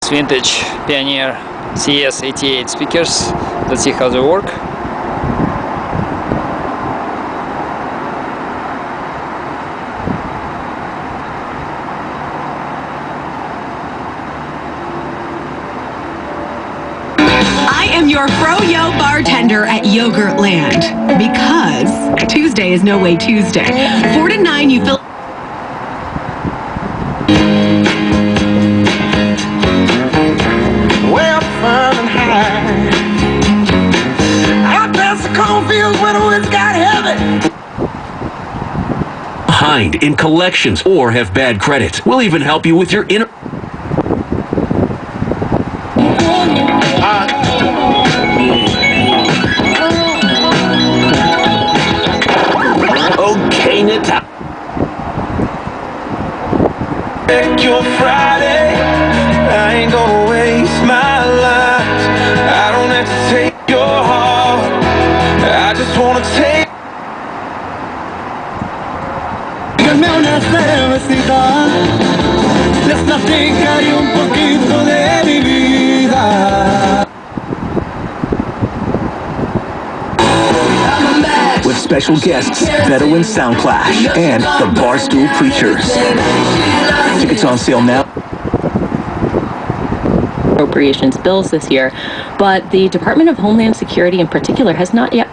these vintage Pioneer CS88 speakers. Let's see how they work. I am your fro-yo bartender at Yogurtland because Tuesday is no way Tuesday. 4 to 9 you fill Well, fun and high. Out past the cornfields when the woods got heavy. Behind in collections or have bad credit. We'll even help you with your inner... Okay, Nata. Your Friday, I ain't gonna waste my life. I don't have to take your heart. I just wanna take. Díganme una cervecita. Les platicaré un poquito de mi vida. With special guests, Bedouin Sound Clash, and the Barstool Preachers. Tickets on sale now. Appropriations bills this year, but the Department of Homeland Security in particular has not yet.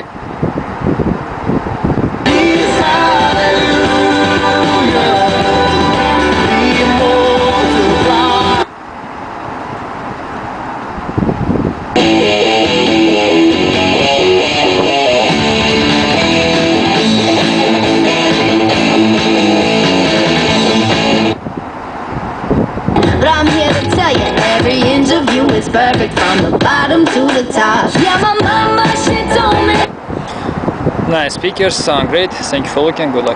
But I'm here to tell you, every inch of you is perfect from the bottom to the top. Yeah, my mama, she told me. Nice speakers, sound great. Thank you for looking. Good luck.